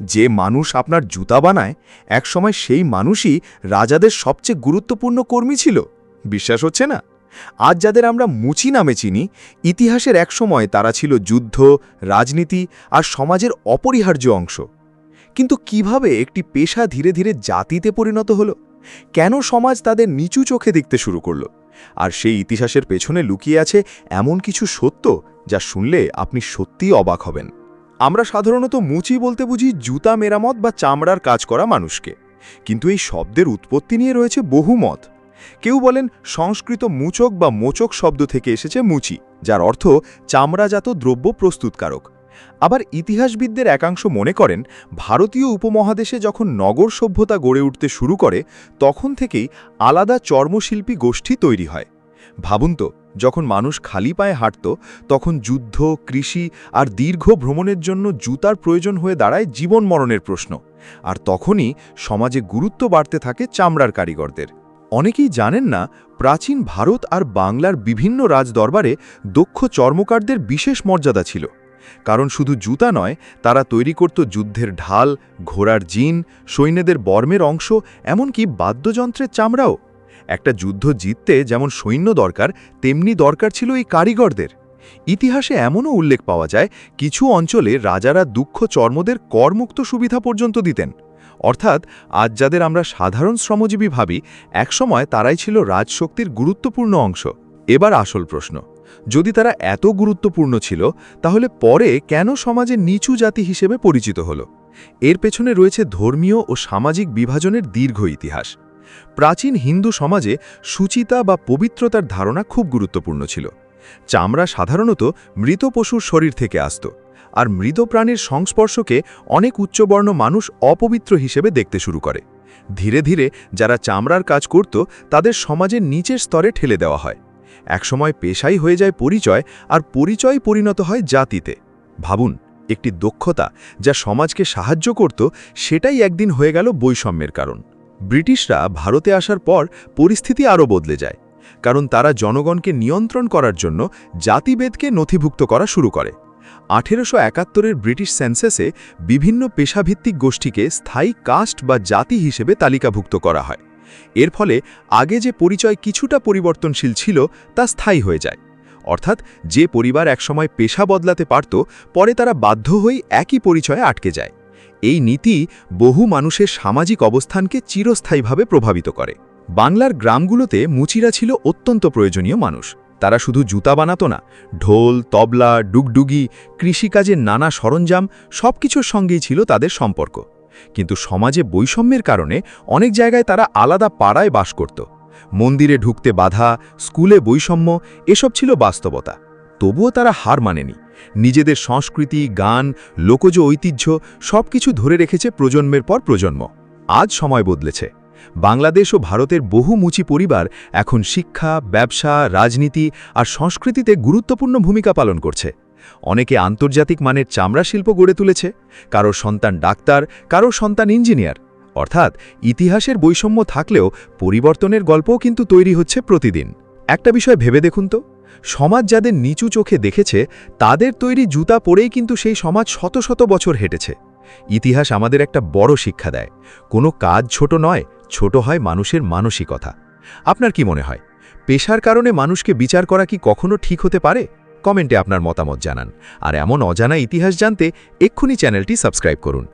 যে মানুষ আপনার জুতা বানায় একসময় সেই মানুষই রাজাদের সবচেয়ে গুরুত্বপূর্ণ কর্মী ছিল। বিশ্বাস হচ্ছে না? আজ যাদের আমরা মুচি নামে চিনি, ইতিহাসের একসময় তারা ছিল যুদ্ধ, রাজনীতি আর সমাজের অপরিহার্য অংশ। কিন্তু কিভাবে একটি পেশা ধীরে ধীরে জাতিতে পরিণত হলো? কেন সমাজ তাদের নিচু চোখে দেখতে শুরু করল? আর সেই ইতিহাসের পেছনে লুকিয়ে আছে এমন কিছু সত্য যা শুনলে আপনি সত্যিই অবাক হবেন। আমরা সাধারণত মুচি বলতে বুঝি জুতা মেরামত বা চামড়ার কাজ করা মানুষকে, কিন্তু এই শব্দের উৎপত্তি নিয়ে রয়েছে বহু মত। কেউ বলেন সংস্কৃত মুচক বা মোচক শব্দ থেকে এসেছে মুচি, যার অর্থ চামড়াজাত দ্রব্য প্রস্তুতকারক। আবার ইতিহাসবিদদের একাংশ মনে করেন ভারতীয় উপমহাদেশে যখন নগর সভ্যতা গড়ে উঠতে শুরু করে তখন থেকেই আলাদা চর্মশিল্পী গোষ্ঠী তৈরি হয়। ভাবুন তো, যখন মানুষ খালি পায়ে হাঁটত তখন যুদ্ধ, কৃষি আর দীর্ঘ ভ্রমণের জন্য জুতার প্রয়োজন হয়ে দাঁড়ায় জীবন মরণের প্রশ্ন। আর তখনই সমাজে গুরুত্ব বাড়তে থাকে চামড়ার কারিগরদের। অনেকেই জানেন না, প্রাচীন ভারত আর বাংলার বিভিন্ন রাজদরবারে দক্ষ চর্মকারদের বিশেষ মর্যাদা ছিল। কারণ শুধু জুতা নয়, তারা তৈরি করত যুদ্ধের ঢাল, ঘোড়ার জিন, সৈন্যদের বর্মের অংশ, এমনকি বাদ্যযন্ত্রের চামড়াও। একটা যুদ্ধ জিততে যেমন সৈন্য দরকার, তেমনি দরকার ছিল এই কারিগরদের। ইতিহাসে এমনও উল্লেখ পাওয়া যায় কিছু অঞ্চলে রাজারা দুঃখ চর্মদের করমুক্ত সুবিধা পর্যন্ত দিতেন। অর্থাৎ আজ যাদের আমরা সাধারণ শ্রমজীবী ভাবি, একসময় তারাই ছিল রাজশক্তির গুরুত্বপূর্ণ অংশ। এবার আসল প্রশ্ন, যদি তারা এত গুরুত্বপূর্ণ ছিল তাহলে পরে কেন সমাজে নিচু জাতি হিসেবে পরিচিত হল? এর পেছনে রয়েছে ধর্মীয় ও সামাজিক বিভাজনের দীর্ঘ ইতিহাস। প্রাচীন হিন্দু সমাজে শুচিতা বা পবিত্রতার ধারণা খুব গুরুত্বপূর্ণ ছিল। চামড়া সাধারণত মৃত পশুর শরীর থেকে আসত, আর মৃত প্রাণীর সংস্পর্শকে অনেক উচ্চবর্ণ মানুষ অপবিত্র হিসেবে দেখতে শুরু করে। ধীরে ধীরে যারা চামড়ার কাজ করত তাদের সমাজের নিচের স্তরে ঠেলে দেওয়া হয়। একসময় পেশাই হয়ে যায় পরিচয়, আর পরিচয় পরিণত হয় জাতিতে। ভাবুন, একটি দক্ষতা যা সমাজকে সাহায্য করত, সেটাই একদিন হয়ে গেল বৈষম্যের কারণ। ব্রিটিশরা ভারতে আসার পর পরিস্থিতি আরও বদলে যায়, কারণ তারা জনগণকে নিয়ন্ত্রণ করার জন্য জাতিভেদকে নথিভুক্ত করা শুরু করে। 1871-এর ব্রিটিশ সেন্সাসে বিভিন্ন পেশাভিত্তিক গোষ্ঠীকে স্থায়ী কাস্ট বা জাতি হিসেবে তালিকাভুক্ত করা হয়। এর ফলে আগে যে পরিচয় কিছুটা পরিবর্তনশীল ছিল তা স্থায়ী হয়ে যায়। অর্থাৎ যে পরিবার একসময় পেশা বদলাতে পারত, পরে তারা বাধ্য হয়ে একই পরিচয়ে আটকে যায়। এই নীতি বহু মানুষের সামাজিক অবস্থানকে চিরস্থায়ীভাবে প্রভাবিত করে। বাংলার গ্রামগুলোতে মুচিরা ছিল অত্যন্ত প্রয়োজনীয় মানুষ। তারা শুধু জুতা বানাতো না, ঢোল, তবলা, ডুগডুগি, কৃষিকাজের নানা সরঞ্জাম সবকিছুর সঙ্গেই ছিল তাদের সম্পর্ক। কিন্তু সমাজে বৈষম্যের কারণে অনেক জায়গায় তারা আলাদা পাড়ায় বাস করত। মন্দিরে ঢুকতে বাধা, স্কুলে বৈষম্য, এসব ছিল বাস্তবতা। তবুও তারা হার মানেনি। নিজেদের সংস্কৃতি, গান, লোকজ ঐতিহ্য সবকিছু ধরে রেখেছে প্রজন্মের পর প্রজন্ম। আজ সময় বদলেছে। বাংলাদেশ ও ভারতের বহু মুচি পরিবার এখন শিক্ষা, ব্যবসা, রাজনীতি আর সংস্কৃতিতে গুরুত্বপূর্ণ ভূমিকা পালন করছে। অনেকে আন্তর্জাতিক মানের চামড়া শিল্প গড়ে তুলেছে। কারো সন্তান ডাক্তার, কারো সন্তান ইঞ্জিনিয়ার। অর্থাৎ ইতিহাসের বৈষম্য থাকলেও পরিবর্তনের গল্পও কিন্তু তৈরি হচ্ছে প্রতিদিন। একটা বিষয় ভেবে দেখুন তো, সমাজ যাদের নিচু চোখে দেখেছে তাদের তৈরি জুতা পরেই কিন্তু সেই সমাজ শত শত বছর হেঁটেছে। ইতিহাস আমাদের একটা বড় শিক্ষা দেয়, কোনো কাজ ছোট নয়, ছোট হয় মানুষের মানসিকতা। আপনার কি মনে হয়, পেশার কারণে মানুষকে বিচার করা কি কখনো ঠিক হতে পারে? কমেন্টে আপনার মতামত জানান। আর এমন অজানা ইতিহাস জানতে এক্ষুনি চ্যানেলটি সাবস্ক্রাইব করুন।